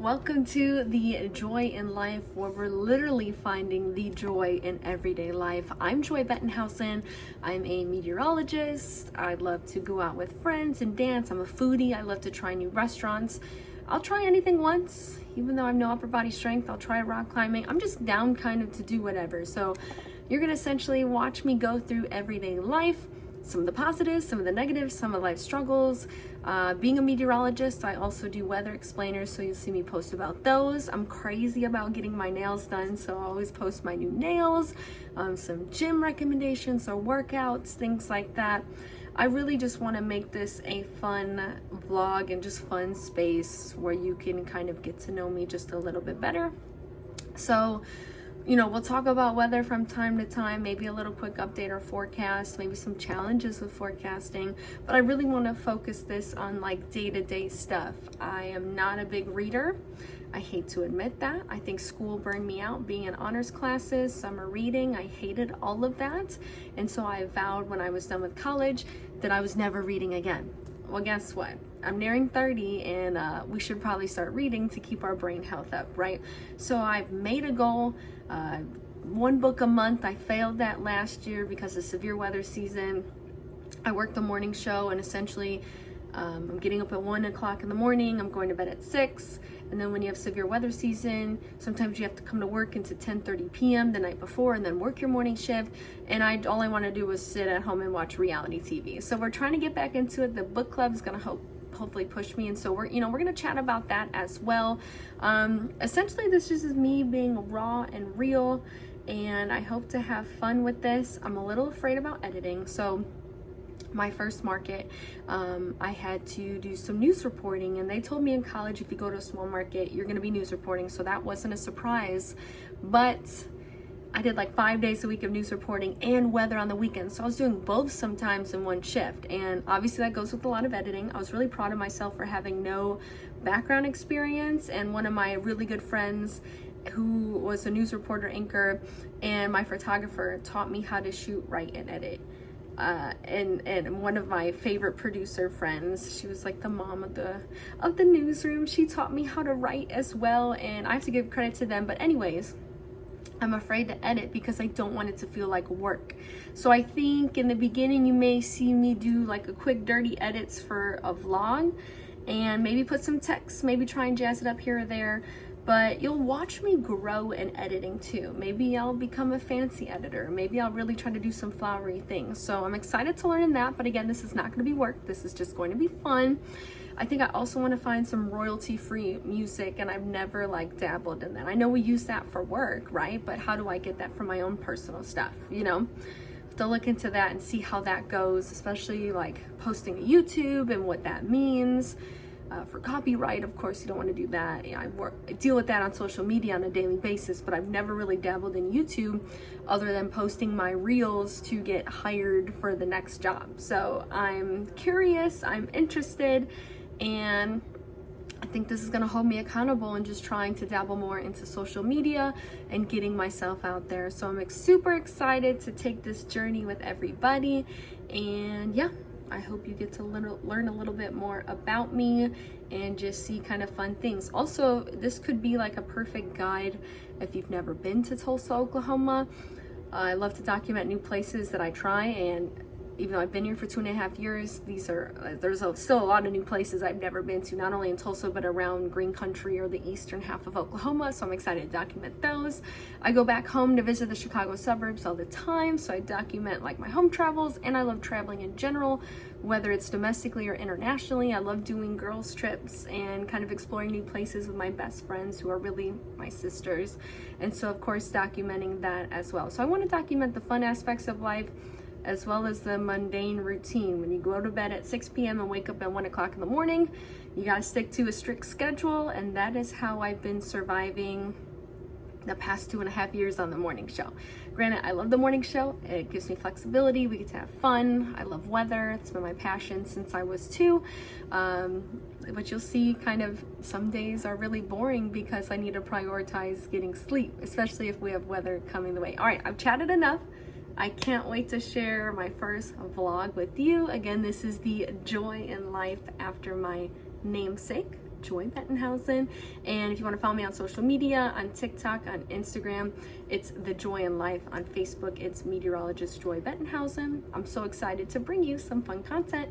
Welcome to the Joy in Life, where we're literally finding the joy in everyday life. I'm Joy Bettenhausen. I'm a meteorologist. I love to go out with friends and dance. I'm a foodie. I love to try new restaurants. I'll try anything once, even though I have no upper body strength. I'll try rock climbing. I'm just down kind of to do whatever. So you're going to essentially watch me go through everyday life. Some of the positives, some of the negatives, some of life struggles. Being a meteorologist, I also do weather explainers, so you'll see me post about those. I'm crazy about getting my nails done, so I always post my new nails, some gym recommendations or workouts, things like that. I really just want to make this a fun vlog and just fun space where you can kind of get to know me just a little bit better. So, we'll talk about weather from time to time, maybe a little quick update or forecast, maybe some challenges with forecasting, but I really want to focus this on like day-to-day stuff. I am not a big reader. I hate to admit that. I think school burned me out, being in honors classes, summer reading. I hated all of that. And so I vowed when I was done with college that I was never reading again. Well, guess what? I'm nearing 30 and we should probably start reading to keep our brain health up, right? So I've made a goal, one book a month. I failed that last year because of severe weather season. I worked the morning show and essentially I'm getting up at 1 o'clock in the morning. I'm going to bed at 6. And then when you have severe weather season, sometimes you have to come to work into 10:30 p.m. the night before and then work your morning shift. And all I want to do is sit at home and watch reality TV. So we're trying to get back into it. The book club is going to hopefully push me. And so we're going to chat about that as well. Essentially, this just is me being raw and real. And I hope to have fun with this. I'm a little afraid about editing. So my first market, I had to do some news reporting, and they told me in college if you go to a small market you're going to be news reporting, so that wasn't a surprise. But I did like 5 days a week of news reporting and weather on the weekends, so I was doing both sometimes in one shift, and obviously that goes with a lot of editing. I was really proud of myself for having no background experience, and one of my really good friends who was a news reporter, anchor, and my photographer taught me how to shoot, write, and edit. And one of my favorite producer friends, she was like the mom of the newsroom. She taught me how to write as well, and I have to give credit to them. But anyways, I'm afraid to edit because I don't want it to feel like work. So I think in the beginning you may see me do like a quick dirty edits for a vlog and maybe put some text, maybe try and jazz it up here or there. But you'll watch me grow in editing too. Maybe I'll become a fancy editor. Maybe I'll really try to do some flowery things. So I'm excited to learn in that. But again, this is not going to be work. This is just going to be fun. I think I also want to find some royalty-free music, and I've never like dabbled in that. I know we use that for work, right? But how do I get that for my own personal stuff, To look into that and see how that goes, especially like posting to YouTube and what that means. For copyright, of course, you don't want to do that. I deal with that on social media on a daily basis, but I've never really dabbled in YouTube other than posting my reels to get hired for the next job. So I'm curious, I'm interested, and I think this is going to hold me accountable and just trying to dabble more into social media and getting myself out there. So I'm super excited to take this journey with everybody, and yeah, I hope you get to learn a little bit more about me and just see kind of fun things. Also, this could be like a perfect guide if you've never been to Tulsa, Oklahoma. I love to document new places that I try, and even though I've been here for 2.5 years, there's still a lot of new places I've never been to, not only in Tulsa, but around Green Country or the eastern half of Oklahoma. So I'm excited to document those. I go back home to visit the Chicago suburbs all the time, so I document like my home travels, and I love traveling in general, whether it's domestically or internationally. I love doing girls trips and kind of exploring new places with my best friends who are really my sisters. And so of course documenting that as well. So I want to document the fun aspects of life as well as the mundane routine. When you go to bed at 6 p.m. and wake up at 1 o'clock in the morning, you gotta stick to a strict schedule, and that is how I've been surviving the past 2.5 years on the morning show. Granted, I love the morning show. It gives me flexibility. We get to have fun. I love weather. It's been my passion since I was 2. But you'll see kind of some days are really boring because I need to prioritize getting sleep, especially if we have weather coming the way. All right, I've chatted enough. I can't wait to share my first vlog with you. Again, this is the Joy in Life after my namesake, Joy Bettenhausen. And if you want to follow me on social media, on TikTok, on Instagram, it's The Joy in Life. On Facebook, it's meteorologist Joy Bettenhausen. I'm so excited to bring you some fun content.